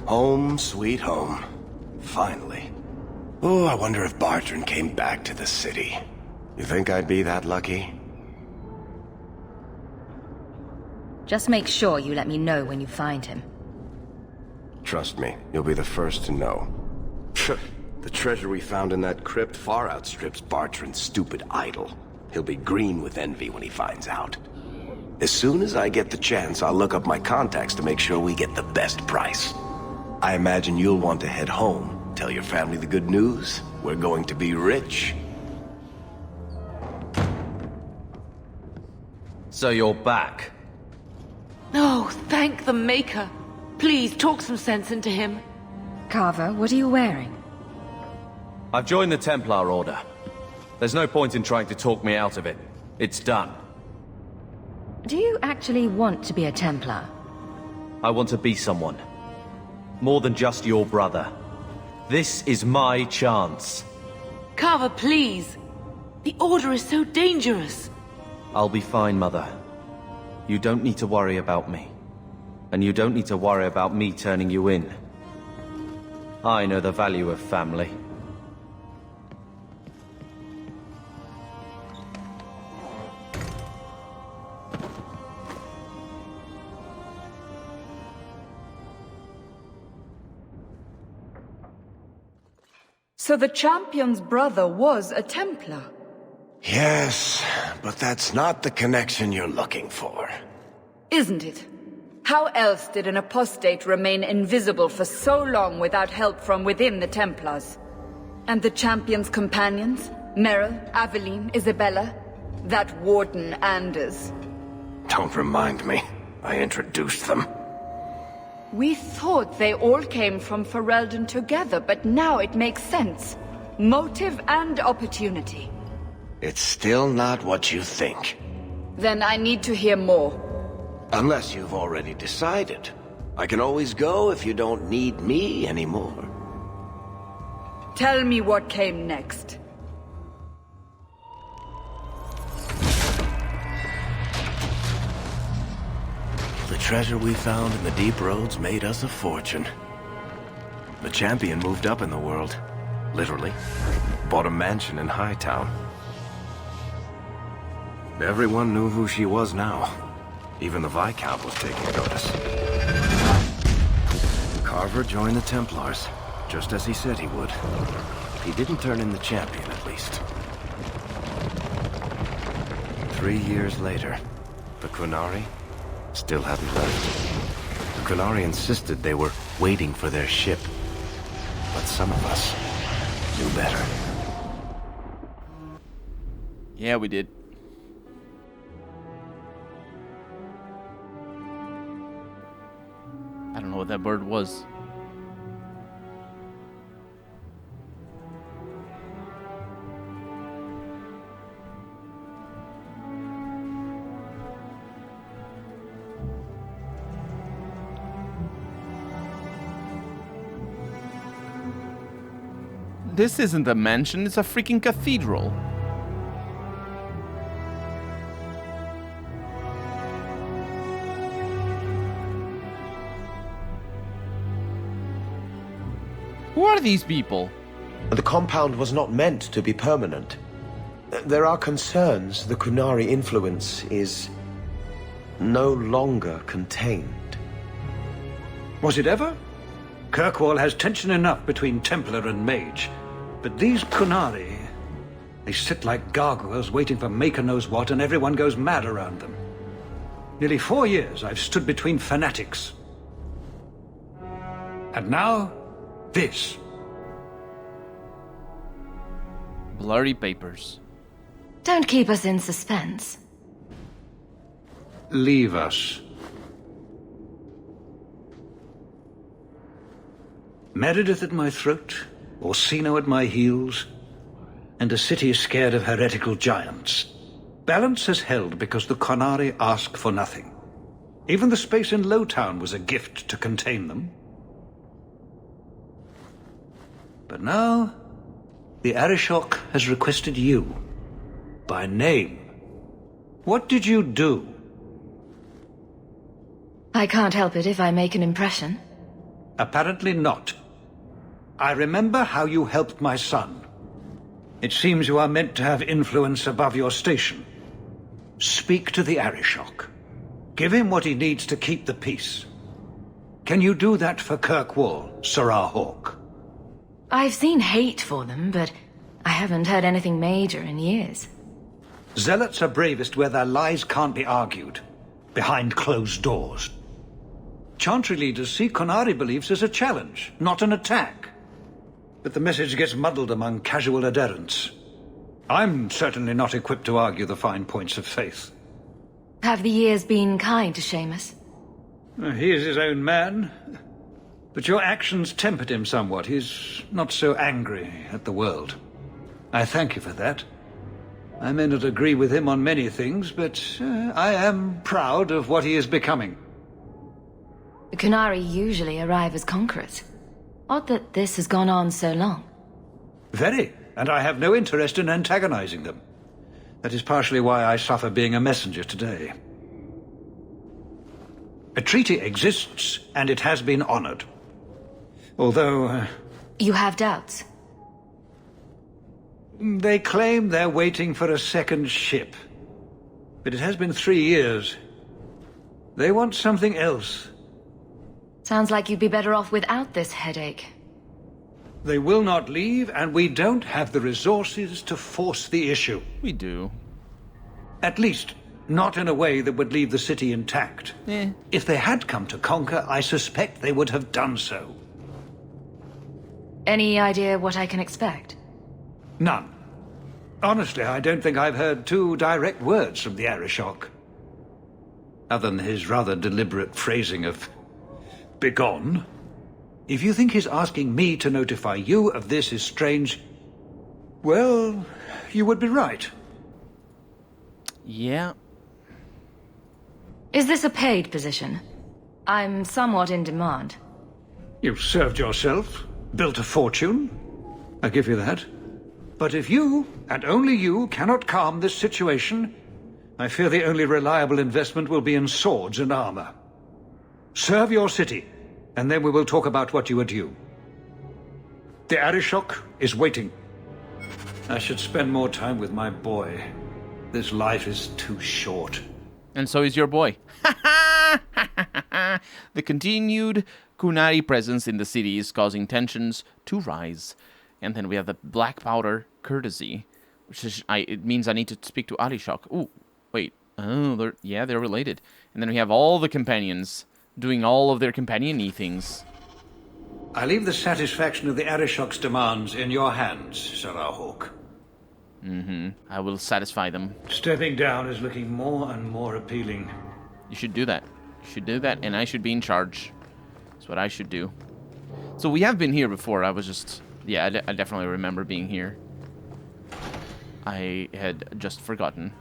Home, sweet home. Finally. Oh, I wonder if Bartrand came back to the city. You think I'd be that lucky? Just make sure you let me know when you find him. Trust me, you'll be the first to know. The treasure we found in that crypt far outstrips Bartrand's stupid idol. He'll be green with envy when he finds out. As soon as I get the chance, I'll look up my contacts to make sure we get the best price. I imagine you'll want to head home, tell your family the good news. We're going to be rich. So you're back. Oh, thank the Maker. Please, talk some sense into him. Carver, what are you wearing? I've joined the Templar Order. There's no point in trying to talk me out of it. It's done. Do you actually want to be a Templar? I want to be someone. More than just your brother. This is my chance. Carver, please. The Order is so dangerous. I'll be fine, Mother. You don't need to worry about me. And you don't need to worry about me turning you in. I know the value of family. So the champion's brother was a Templar? Yes, but that's not the connection you're looking for. Isn't it? How else did an apostate remain invisible for so long without help from within the Templars? And the champion's companions? Merrill, Aveline, Isabella? That Warden Anders? Don't remind me. I introduced them. We thought they all came from Ferelden together, but now it makes sense. Motive and opportunity. It's still not what you think. Then I need to hear more. Unless you've already decided. I can always go if you don't need me anymore. Tell me what came next. The treasure we found in the deep roads made us a fortune. The champion moved up in the world. Literally. Bought a mansion in Hightown. Everyone knew who she was now. Even the Viscount was taking notice. Carver joined the Templars, just as he said he would. He didn't turn in the champion, at least. 3 years later, the Qunari still hadn't left. The Qunari insisted they were waiting for their ship. But some of us knew better. Yeah, we did. I don't know what that bird was. This isn't a mansion, it's a freaking cathedral. Who are these people? The compound was not meant to be permanent. There are concerns the Qunari influence is no longer contained. Was it ever? Kirkwall has tension enough between Templar and Mage. But these Qunari, they sit like gargoyles waiting for Maker knows what, and everyone goes mad around them. Nearly 4 years I've stood between fanatics. And now, this. Blurry papers. Don't keep us in suspense. Leave us. Meredith at my throat, Orsino at my heels, and a city scared of heretical giants. Balance has held because the Qunari ask for nothing. Even the space in Lowtown was a gift to contain them. But now, the Arishok has requested you, by name. What did you do? I can't help it if I make an impression. Apparently not. I remember how you helped my son. It seems you are meant to have influence above your station. Speak to the Arishok. Give him what he needs to keep the peace. Can you do that for Kirkwall, Serah Hawke? I've seen hate for them, but I haven't heard anything major in years. Zealots are bravest where their lies can't be argued, behind closed doors. Chantry leaders see Qunari beliefs as a challenge, not an attack. But the message gets muddled among casual adherents. I'm certainly not equipped to argue the fine points of faith. Have the years been kind to Seamus? He is his own man. But your actions tempered him somewhat. He's not so angry at the world. I thank you for that. I may not agree with him on many things, but I am proud of what he is becoming. The Qunari usually arrive as conquerors. Odd that this has gone on so long. Very, and I have no interest in antagonizing them. That is partially why I suffer being a messenger today. A treaty exists, and it has been honored. Although... You have doubts? They claim they're waiting for a second ship. But it has been 3 years. They want something else. Sounds like you'd be better off without this headache. They will not leave, and we don't have the resources to force the issue. We do. At least, not in a way that would leave the city intact. If they had come to conquer, I suspect they would have done so. Any idea what I can expect? None. Honestly, I don't think I've heard 2 direct words from the Arishok. Other than his rather deliberate phrasing of begone. If you think his asking me to notify you of this is strange, well, you would be right. Yeah. Is this a paid position? I'm somewhat in demand. You've served yourself, built a fortune. I give you that. But if you, and only you, cannot calm this situation, I fear the only reliable investment will be in swords and armor. Serve your city, and then we will talk about what you are due. The Arishok is waiting. I should spend more time with my boy. This life is too short. And so is your boy. The continued Qunari presence in the city is causing tensions to rise. And then we have the black powder courtesy, which is it means I need to speak to Arishok. Ooh, wait. Oh, they're related. And then we have all the companions doing all of their companion-y things. I leave the satisfaction of the Arishok's demands in your hands, Serah Hawke. I will satisfy them. Stepping down is looking more and more appealing. You should do that. You should do that, and I should be in charge. That's what I should do. So we have been here before. I was just... Yeah, I definitely remember being here. I had just forgotten.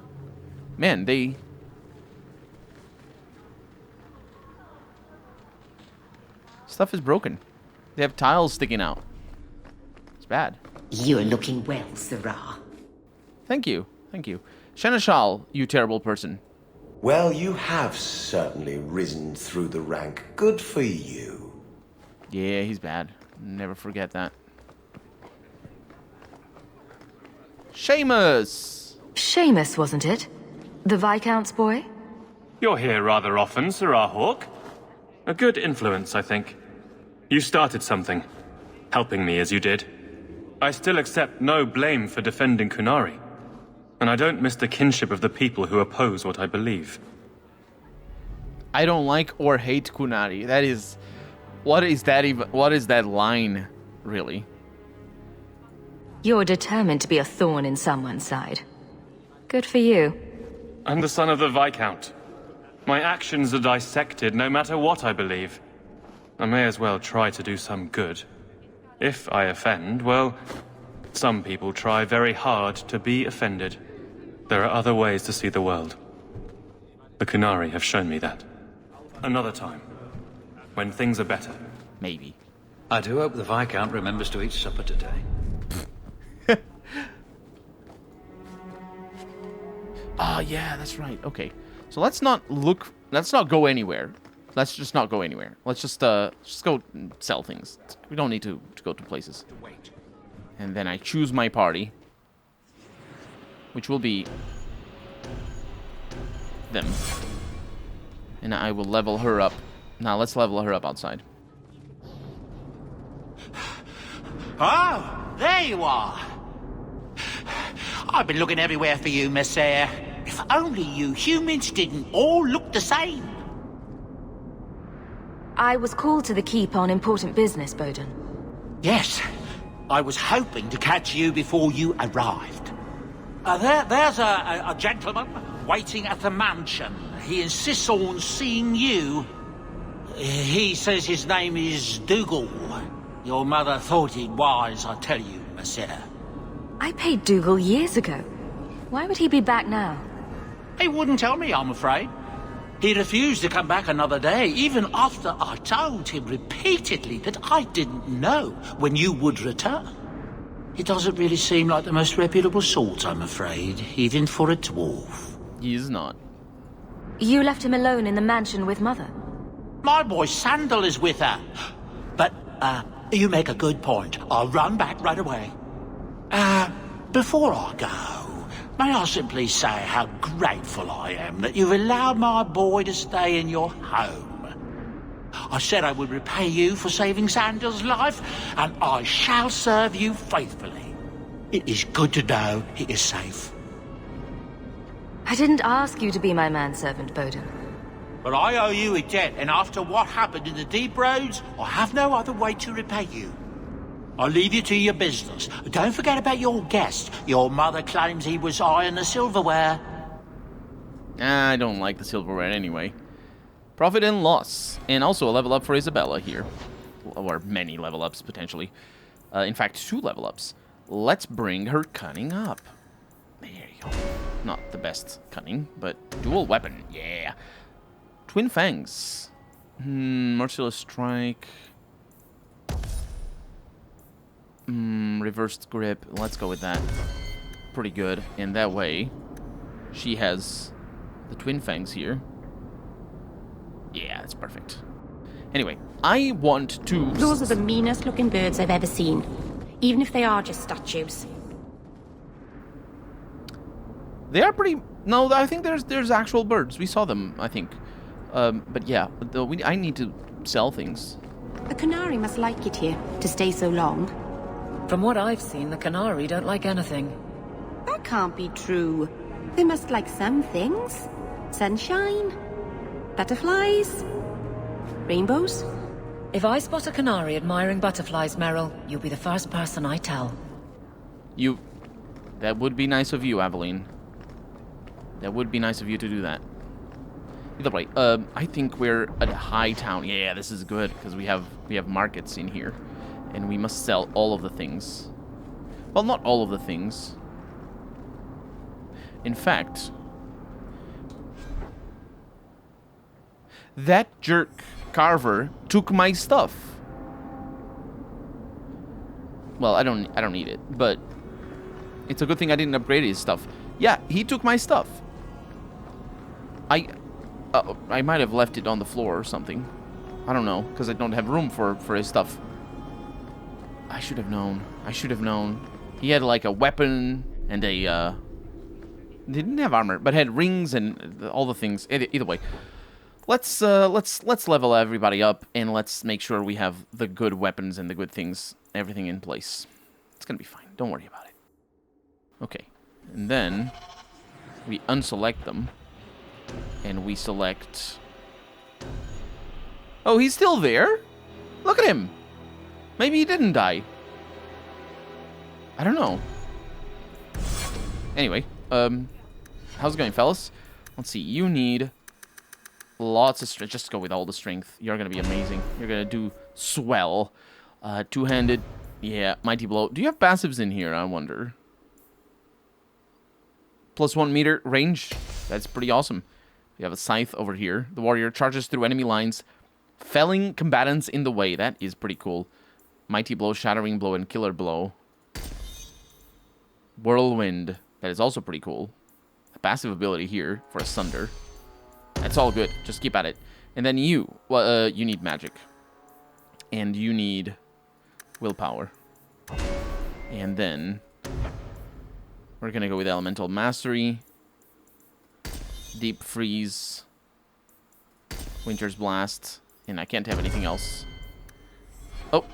Man, they... Stuff is broken. They have tiles sticking out. It's bad. You're looking well, Serah. Thank you. Thank you. Seneschal, you terrible person. Well, you have certainly risen through the rank. Good for you. Yeah, he's bad. Never forget that. Seamus! Seamus, wasn't it? The Viscount's boy? You're here rather often, Serah Hawke. A good influence, I think. You started something, helping me as you did. I still accept no blame for defending Qunari. And I don't miss the kinship of the people who oppose what I believe. I don't like or hate Qunari. That is... What is that even... What is that line, really? You're determined to be a thorn in someone's side. Good for you. I'm the son of the Viscount. My actions are dissected no matter what I believe. I may as well try to do some good. If I offend, well, some people try very hard to be offended. There are other ways to see the world. The Qunari have shown me that. Another time, when things are better. Maybe. I do hope the Viscount remembers to eat supper today. Ah, yeah, that's right. Okay. So let's not go anywhere. Let's just not go anywhere. Let's just go sell things. We don't need to go to places. And then I choose my party, which will be them. And I will level her up. Now let's level her up outside. Oh, there you are. I've been looking everywhere for you, Messiah. If only you humans didn't all look the same. I was called to the keep on important business, Bowden. Yes, I was hoping to catch you before you arrived. There's a gentleman waiting at the mansion. He insists on seeing you. He says his name is Dougal. Your mother thought it wise, I tell you, Messiah. I paid Dougal years ago. Why would he be back now? He wouldn't tell me, I'm afraid. He refused to come back another day, even after I told him repeatedly that I didn't know when you would return. He doesn't really seem like the most reputable sort, I'm afraid, even for a dwarf. He is not. You left him alone in the mansion with Mother? My boy Sandal is with her. But, you make a good point. I'll run back right away. Before I go, may I simply say how grateful I am that you've allowed my boy to stay in your home. I said I would repay you for saving Sandal's life, and I shall serve you faithfully. It is good to know he is safe. I didn't ask you to be my manservant, Bowden. But I owe you a debt, and after what happened in the Deep Roads, I have no other way to repay you. I'll leave you to your business. Don't forget about your guest. Your mother claims he was eyeing the silverware. I don't like the silverware anyway. Profit and loss. And also a level up for Isabella here. Or many level ups, potentially. In fact, 2 level ups. Let's bring her cunning up. There you go. Not the best cunning, but dual weapon. Yeah. Twin Fangs. Merciless Strike. Reversed Grip. Let's go with that. Pretty good. And that way, she has the Twin Fangs here. Yeah, that's perfect. Anyway, I want to... Those are the meanest looking birds I've ever seen. Even if they are just statues. They are pretty... No, I think there's actual birds. We saw them, I think. But yeah, I need to sell things. The Qunari must like it here, to stay so long. From what I've seen, the Qunari don't like anything. That can't be true. They must like some things. Sunshine, butterflies, rainbows. If I spot a Qunari admiring butterflies, Meryl, you'll be the first person I tell. That would be nice of you, Aveline. That would be nice of you to do that. Either way, I think we're at High Town. Yeah, this is good, because we have markets in here. And we must sell all of the things. Well, not all of the things. In fact, that jerk Carver took my stuff. Well, I don't need it, but it's a good thing I didn't upgrade his stuff. Yeah, he took my stuff. I might have left it on the floor or something. I don't know, because I don't have room for his stuff. I should have known. I should have known. He had like a weapon and a They didn't have armor, but had rings and all the things. Either way, let's level everybody up and let's make sure we have the good weapons and the good things, everything in place. It's gonna be fine. Don't worry about it. Okay, and then we unselect them and we select. Oh, he's still there. Look at him. Maybe he didn't die. I don't know. Anyway, how's it going, fellas? Let's see. You need lots of strength. Just go with all the strength. You're gonna be amazing. You're gonna do swell. Two-handed. Yeah, mighty blow. Do you have passives in here, I wonder? +1 meter range. That's pretty awesome. You have a scythe over here. The warrior charges through enemy lines, felling combatants in the way. That is pretty cool. Mighty blow, shattering blow, and killer blow. Whirlwind. That is also pretty cool. A passive ability here for a Sunder. That's all good. Just keep at it. And then you, well, you need magic. And you need willpower. And then we're gonna go with elemental mastery, deep freeze, winter's blast, and I can't have anything else. Oh.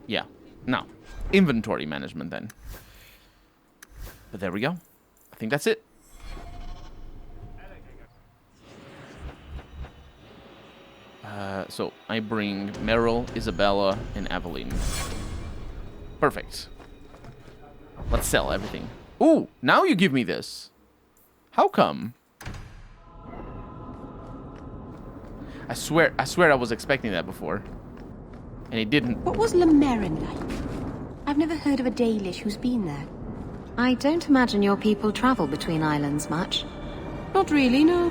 Yeah. Now, inventory management then. But there we go. I think that's it. So I bring Meryl, Isabella, and Aveline. Perfect. Let's sell everything. Ooh, now you give me this. How come? I swear I was expecting that before. And it didn't. What was Lemerin like? I've never heard of a Dalish who's been there. I don't imagine your people travel between islands much. Not really, no.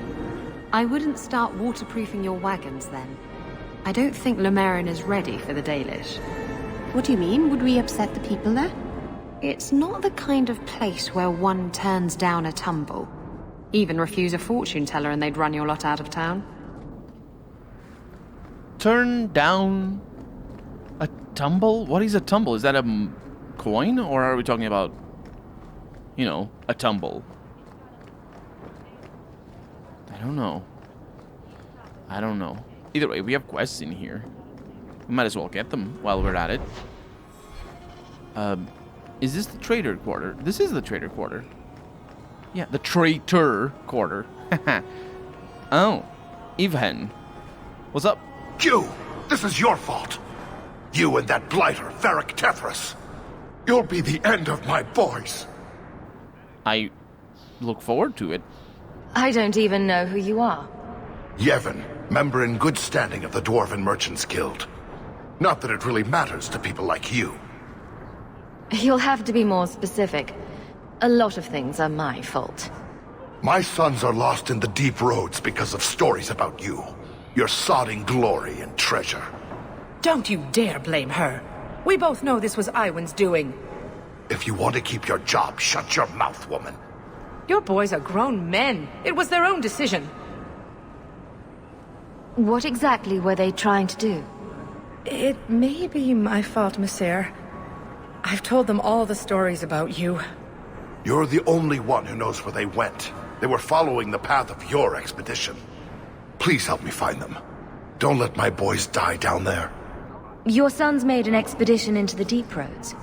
I wouldn't start waterproofing your wagons then. I don't think Lemerin is ready for the Dalish. What do you mean? Would we upset the people there? It's not the kind of place where one turns down a tumble. Even refuse a fortune teller and they'd run your lot out of town. Turn down a tumble? What is a tumble? Is that a coin? Or are we talking about, you know, a tumble? I don't know. I don't know. Either way, we have quests in here. We might as well get them while we're at it. Is this the trader quarter? This is the trader quarter. Yeah, the traitor quarter. Oh, Ivhen. What's up? You! This is your fault! You and that blighter, Varric Tethras. You'll be the end of my boys. I look forward to it. I don't even know who you are. Yevon, member in good standing of the Dwarven Merchants Guild. Not that it really matters to people like you. You'll have to be more specific. A lot of things are my fault. My sons are lost in the deep roads because of stories about you. Your sodding glory and treasure. Don't you dare blame her. We both know this was Iwan's doing. If you want to keep your job, shut your mouth, woman. Your boys are grown men. It was their own decision. What exactly were they trying to do? It may be my fault, Messere. I've told them all the stories about you. You're the only one who knows where they went. They were following the path of your expedition. Please help me find them. Don't let my boys die down there. Your sons made an expedition into the deep roads.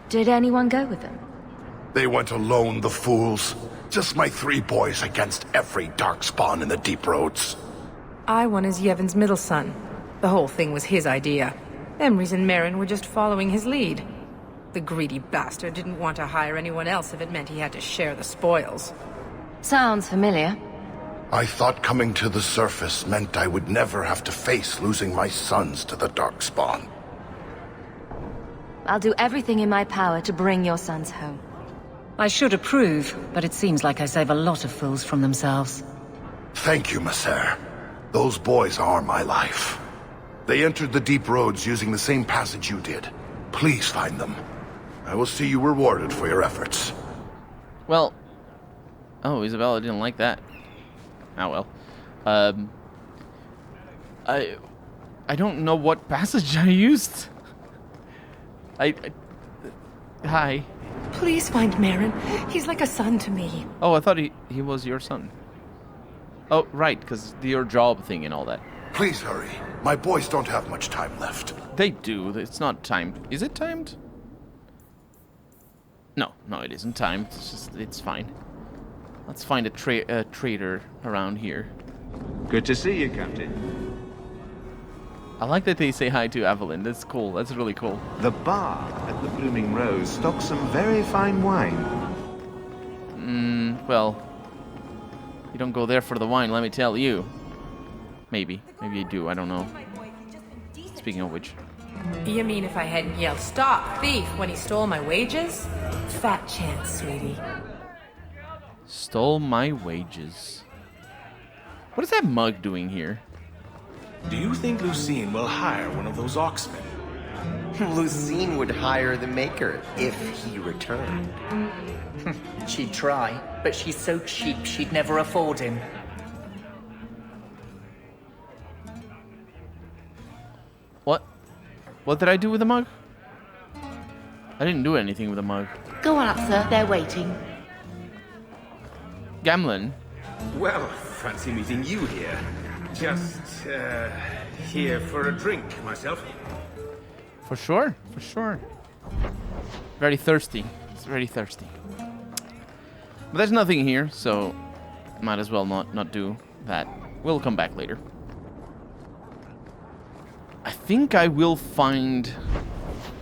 Did anyone go with them? They went alone, the fools. Just my 3 boys against every darkspawn in the deep roads. Iwan is Yevon's middle son. The whole thing was his idea. Emrys and Merrin were just following his lead. The greedy bastard didn't want to hire anyone else if it meant he had to share the spoils. Sounds familiar. I thought coming to the surface meant I would never have to face losing my sons to the Darkspawn. I'll do everything in my power to bring your sons home. I should approve, but it seems like I save a lot of fools from themselves. Thank you, Messere. Those boys are my life. They entered the deep roads using the same passage you did. Please find them. I will see you rewarded for your efforts. Well... Oh, Isabella didn't like that. Oh well. I don't know what passage I used. Hi. Please find Merrin. He's like a son to me. Oh, I thought he was your son. Oh, right, because your job thing and all that. Please hurry. My boys don't have much time left. They do. It's not timed. Is it timed? No, it isn't timed. It's fine. Let's find a trader around here. Good to see you, Captain. I like that they say hi to Evelyn. That's cool. That's really cool. The bar at the Blooming Rose stocks some very fine wine. Well, you don't go there for the wine, let me tell you. Maybe you do. I don't know. Speaking of which. You mean if I hadn't yelled, "Stop, thief," when he stole my wages? Fat chance, sweetie. Stole my wages. What is that mug doing here? Do you think Lucine will hire one of those oxmen? Lucine would hire the Maker if he returned. She'd try, but she's so cheap she'd never afford him. What did I do with the mug? I didn't do anything with the mug. Go on up, sir. They're waiting. Gamlin. Well, fancy meeting you here. Just, here for a drink, myself. For sure, for sure. Very thirsty. It's very thirsty. But there's nothing here, so might as well not do that. We'll come back later. I think I will find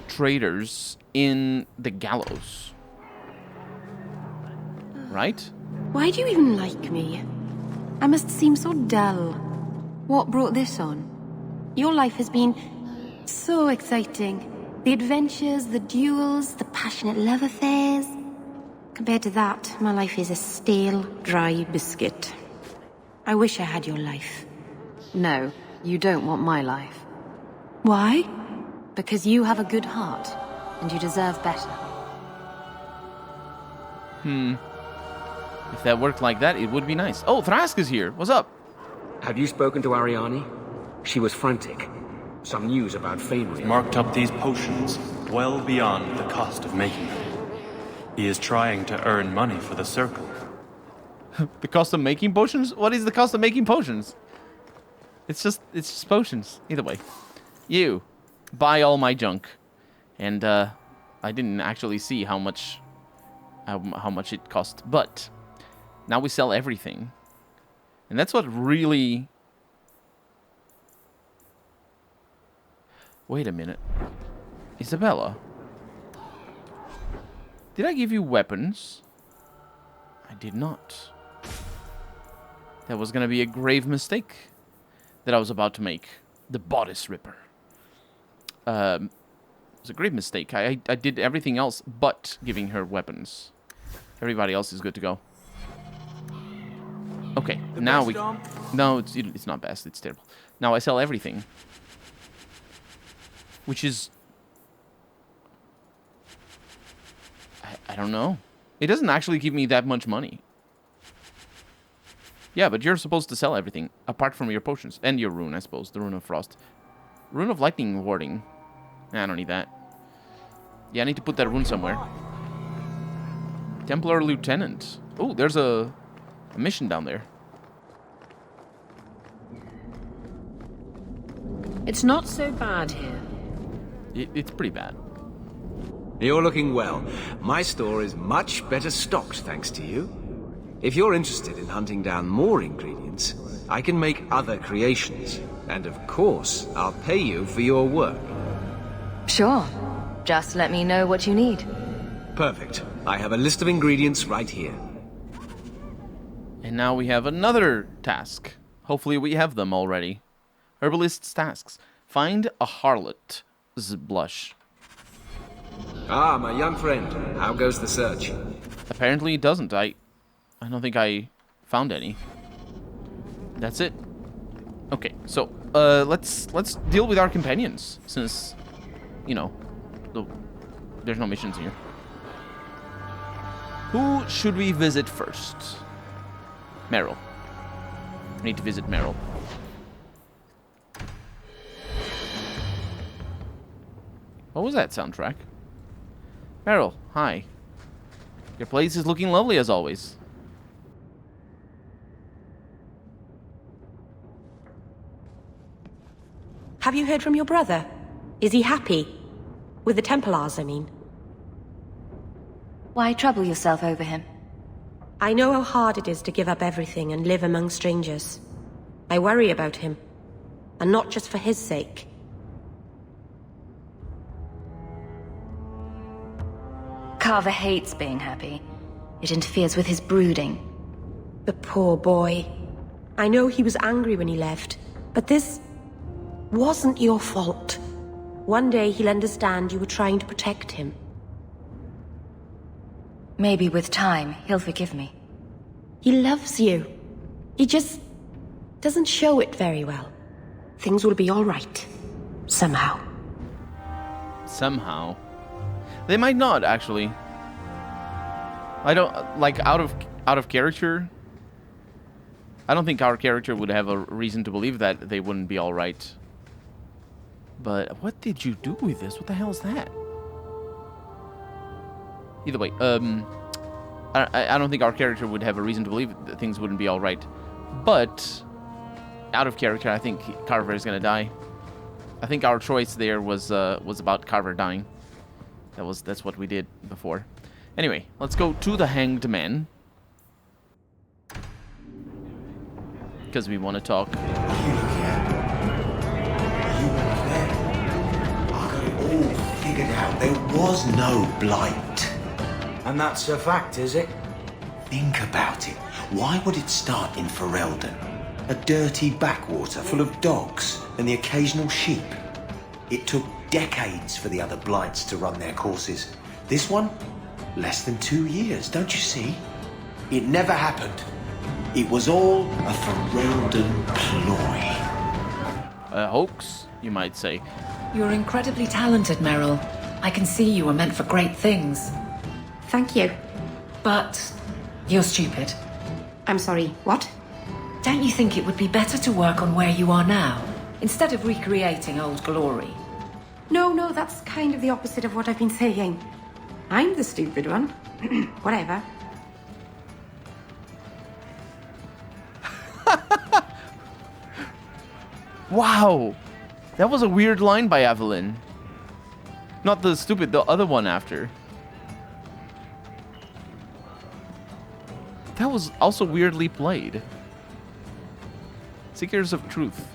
traders in the gallows. Right? Why do you even like me? I must seem so dull. What brought this on? Your life has been so exciting. The adventures, the duels, the passionate love affairs. Compared to that, my life is a stale, dry biscuit. I wish I had your life. No, you don't want my life. Why? Because you have a good heart, and you deserve better. If that worked like that, it would be nice. Oh, Thrask is here. What's up? Have you spoken to Ariani? She was frantic. Some news about Fainry. Marked up these potions well beyond the cost of making them. He is trying to earn money for the Circle. The cost of making potions? What is the cost of making potions? It's just potions. Either way. You buy all my junk. And I didn't actually see how much it cost. But now we sell everything. And that's what really... Wait a minute. Isabella. Did I give you weapons? I did not. That was gonna be a grave mistake that I was about to make. The Bodice Ripper. It was a grave mistake. I did everything else but giving her weapons. Everybody else is good to go. Okay, now we... No, it's not best. It's terrible. Now I sell everything. Which is... I don't know. It doesn't actually give me that much money. Yeah, but you're supposed to sell everything, apart from your potions. And your rune, I suppose. The Rune of Frost. Rune of Lightning Warding. Nah, I don't need that. Yeah, I need to put that rune somewhere. Templar Lieutenant. Oh, there's a mission down there. It's not so bad here. It's pretty bad. You're looking well. My store is much better stocked, thanks to you. If you're interested in hunting down more ingredients, I can make other creations. And of course, I'll pay you for your work. Sure. Just let me know what you need. Perfect. I have a list of ingredients right here. And now we have another task. Hopefully we have them already. Herbalist's tasks. Find a harlot's blush. Ah, my young friend. How goes the search? Apparently it doesn't. I don't think I found any. That's it. Okay, so let's deal with our companions, since you know there's no missions here. Who should we visit first? Meryl. I need to visit Meryl. What was that soundtrack? Meryl, hi. Your place is looking lovely as always. Have you heard from your brother? Is he happy? With the Templars, I mean. Why trouble yourself over him? I know how hard it is to give up everything and live among strangers. I worry about him. And not just for his sake. Carver hates being happy. It interferes with his brooding. The poor boy. I know he was angry when he left, but this wasn't your fault. One day he'll understand you were trying to protect him. Maybe with time, he'll forgive me. He loves you. He just doesn't show it very well. Things will be all right. Somehow. Somehow. They might not, actually. I don't like out of character. I don't think our character would have a reason to believe that they wouldn't be all right. But what did you do with this? What the hell is that? Either way, I don't think our character would have a reason to believe that things wouldn't be all right. But out of character, I think Carver is gonna die. I think our choice there was about Carver dying. That's what we did before. Anyway, let's go to the Hanged Man. Because we want to talk. You I got it all figured out. There was no blight. And that's a fact, is it? Think about it. Why would it start in Ferelden? A dirty backwater full of dogs and the occasional sheep. It took decades for the other blights to run their courses. This one, less than 2 years, don't you see? It never happened. It was all a Ferelden ploy. A hoax, you might say. You're incredibly talented, Meryl. I can see you were meant for great things. Thank you. But you're stupid. I'm sorry, what? Don't you think it would be better to work on where you are now, instead of recreating old glory? No, that's kind of the opposite of what I've been saying. I'm the stupid one. Whatever. Wow! That was a weird line by Evelyn. Not the stupid, the other one after. That was also weirdly played. Seekers of Truth.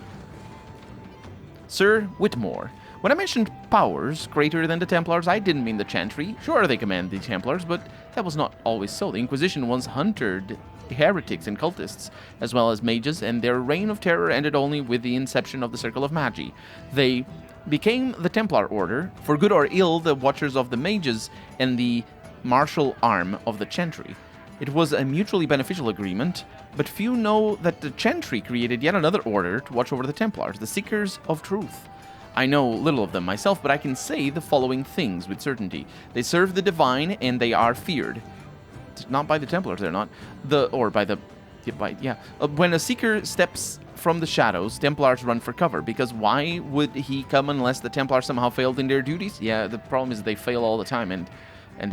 Sir Whitmore. When I mentioned powers greater than the Templars, I didn't mean the Chantry. Sure, they command the Templars, but that was not always so. The Inquisition once hunted heretics and cultists, as well as mages, and their reign of terror ended only with the inception of the Circle of Magi. They became the Templar Order, for good or ill, the Watchers of the Mages, and the martial arm of the Chantry. It was a mutually beneficial agreement, but few know that the Chantry created yet another order to watch over the Templars, the Seekers of Truth. I know little of them myself, but I can say the following things with certainty. They serve the divine, and they are feared. Not by the Templars, they're not. When a Seeker steps from the shadows, Templars run for cover, because why would he come unless the Templars somehow failed in their duties? Yeah, the problem is they fail all the time, and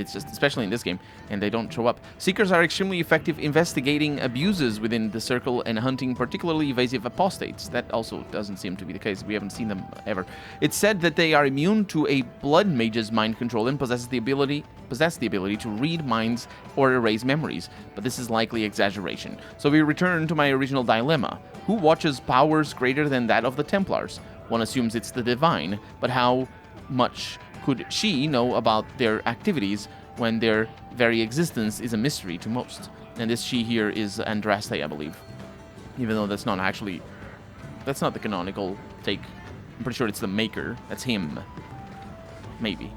it's just, especially in this game, and they don't show up. Seekers are extremely effective investigating abuses within the Circle and hunting particularly evasive apostates. That also doesn't seem to be the case. We haven't seen them ever. It's said that they are immune to a blood mage's mind control and possess the ability to read minds or erase memories, but this is likely exaggeration. So we return to my original dilemma. Who watches powers greater than that of the Templars? One assumes it's the divine, but how much could she know about their activities when their very existence is a mystery to most? And this she here is Andraste, I believe. Even though that's not the canonical take. I'm pretty sure it's the Maker. That's him. Maybe.